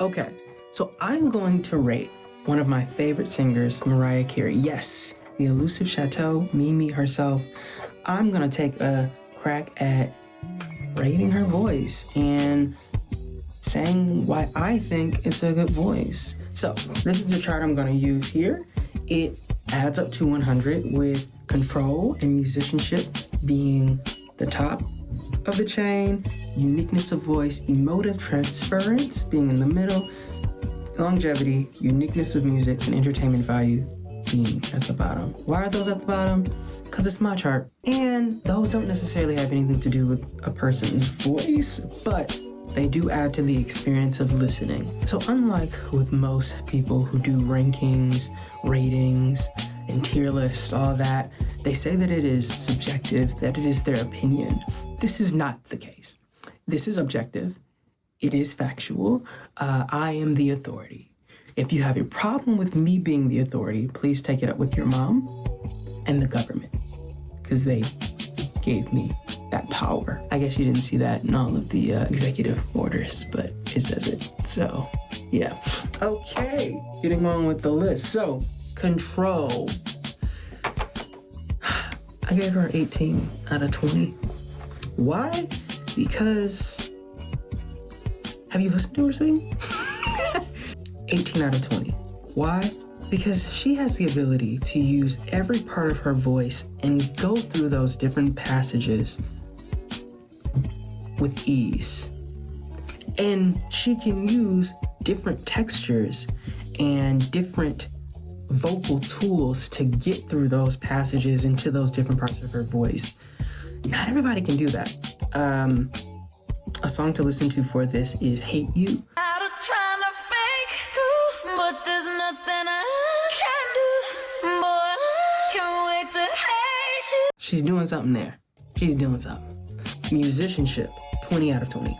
Okay, so I'm going to rate one of my favorite singers, Mariah Carey. Yes, the elusive chateau, Mimi herself. I'm gonna take a crack at rating her voice and saying why I think it's a good voice. So this is the chart I'm gonna use here. It adds up to 100 with control and musicianship being the top of the chain, uniqueness of voice, emotive transference being in the middle, longevity, uniqueness of music, and entertainment value being at the bottom. Why are those at the bottom? Because it's my chart, and those don't necessarily have anything to do with a person's voice, but they do add to the experience of listening. So unlike with most people who do rankings, ratings, and tier lists, all that, they say that it is subjective, that it is their opinion. This is not the case. This is objective. It is factual. I am the authority. If you have a problem with me being the authority, please take it up with your mom and the government, because they gave me that power. I guess you didn't see that in all of the executive orders, but it says it. So, yeah. Okay, getting on with the list. So, Control. I gave her 18 out of 20. Why? Because, have you listened to her sing? 18 out of 20. Why? Because she has the ability to use every part of her voice and go through those different passages with ease. And she can use different textures and different vocal tools to get through those passages into those different parts of her voice. Not everybody can do that. A song to listen to for this is Hate You. She's doing something there. She's doing something. Musicianship, 20 out of 20.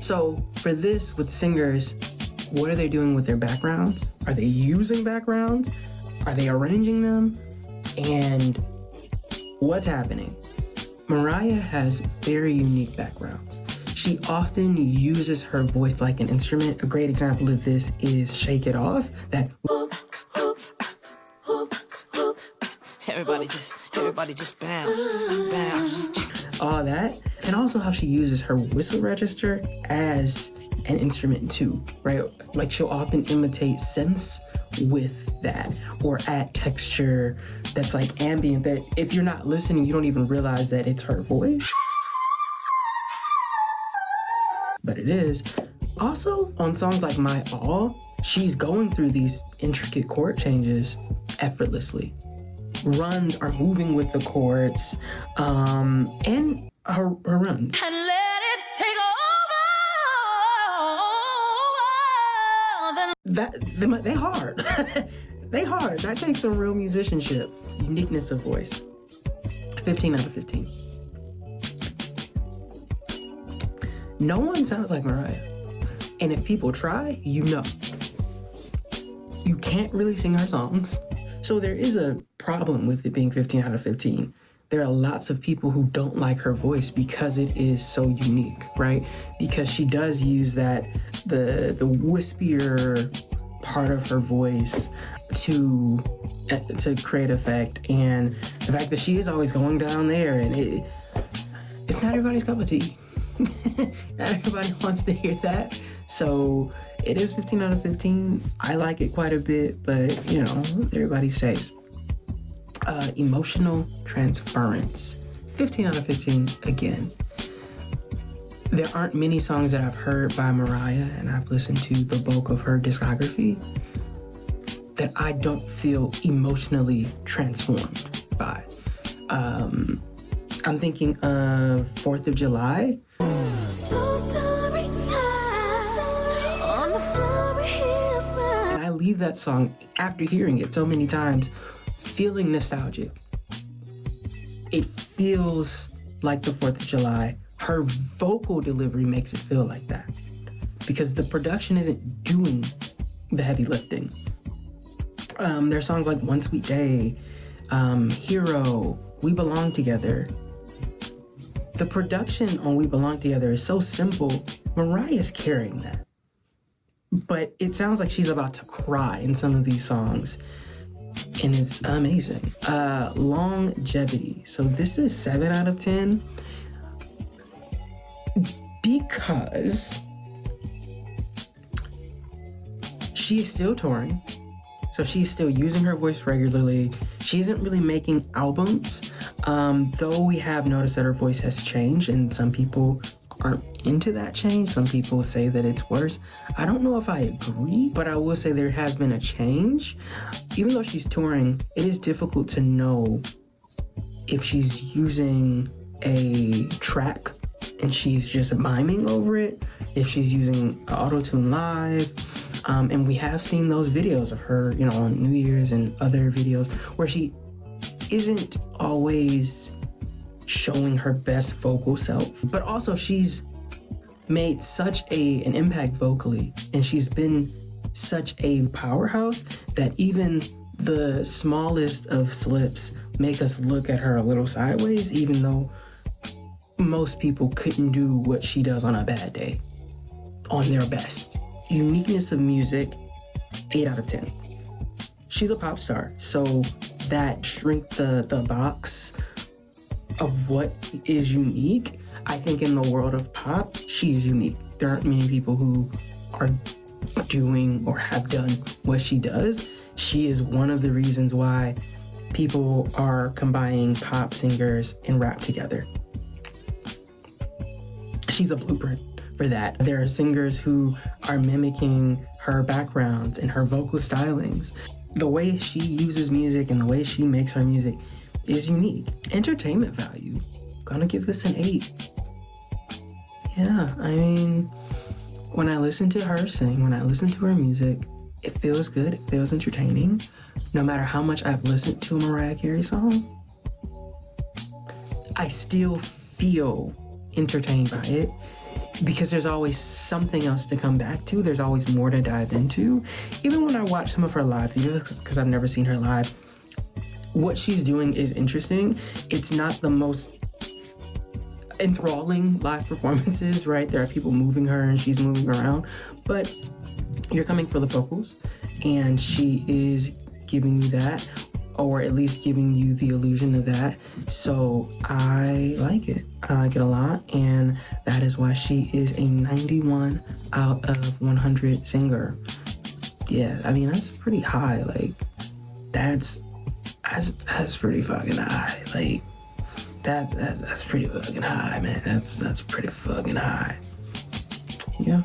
So for this, with singers, what are they doing with their backgrounds? Are they using backgrounds? Are they arranging them? And what's happening? Mariah has very unique backgrounds. She often uses her voice like an instrument. A great example of this is Shake It Off. That everybody just bounce. All that. And also how she uses her whistle register as an instrument too, right? Like she'll often imitate synths with that, or add texture that's like ambient, that if you're not listening, you don't even realize that it's her voice. But it is. Also, on songs like My All, she's going through these intricate chord changes effortlessly. Runs are moving with the chords, and her runs. And let it take over. They hard. They hard. That takes some real musicianship. Uniqueness of voice. 15 out of 15. No one sounds like Mariah. And if people try, you know. You can't really sing her songs. So there is a problem with it being 15 out of 15. There are lots of people who don't like her voice because it is so unique, right? Because she does use that, the wispier part of her voice to create effect, and the fact that she is always going down there, and it's not everybody's cup of tea. Not everybody wants to hear that. So it is 15 out of 15. I like it quite a bit, but you know, everybody's taste. Emotional transference, 15 out of 15 again. There aren't many songs that I've heard by Mariah, and I've listened to the bulk of her discography, that I don't feel emotionally transformed by. I'm thinking of 4th of July. So sorry, on the floor here, and I leave that song after hearing it so many times feeling nostalgic. It feels like the 4th of July. Her vocal delivery makes it feel like that because the production isn't doing the heavy lifting. There are songs like One Sweet Day, Hero, We Belong Together, The production on We Belong Together is so simple. Mariah's carrying that. But it sounds like she's about to cry in some of these songs. And it's amazing. Longevity. So this is 7 out of 10. Because she is still touring. So she's still using her voice regularly. She isn't really making albums. Though we have noticed that her voice has changed, and some people aren't into that change. Some people say that it's worse. I don't know if I agree, but I will say there has been a change. Even though she's touring, it is difficult to know if she's using a track and she's just miming over it, if she's using auto-tune live. And we have seen those videos of her, on New Year's and other videos where she isn't always showing her best vocal self. But also she's made such an impact vocally, and she's been such a powerhouse that even the smallest of slips make us look at her a little sideways, even though most people couldn't do what she does on a bad day, on their best. Uniqueness of music, 8 out of 10. She's a pop star, so that shrink the box of what is unique. I think in the world of pop, she is unique. There aren't many people who are doing or have done what she does. She is one of the reasons why people are combining pop singers and rap together. She's a blueprint for that. There are singers who are mimicking her backgrounds and her vocal stylings. The way she uses music and the way she makes her music is unique. Entertainment value, gonna give this an 8. Yeah, I mean, when I listen to her sing, when I listen to her music, it feels good, it feels entertaining. No matter how much I've listened to a Mariah Carey song, I still feel entertained by it because there's always something else to come back to. There's always more to dive into. Even when I watch some of her live videos, because I've never seen her live, what she's doing is interesting. It's not the most enthralling live performances, right? There are people moving her and she's moving around, but you're coming for the vocals, and she is giving you that, or at least giving you the illusion of that. So I like it. I like it a lot, and that is why she is a 91 out of 100 singer. Yeah, I mean, that's pretty high. Like, that's pretty fucking high. Like, that's pretty fucking high, man. That's pretty fucking high. Yeah.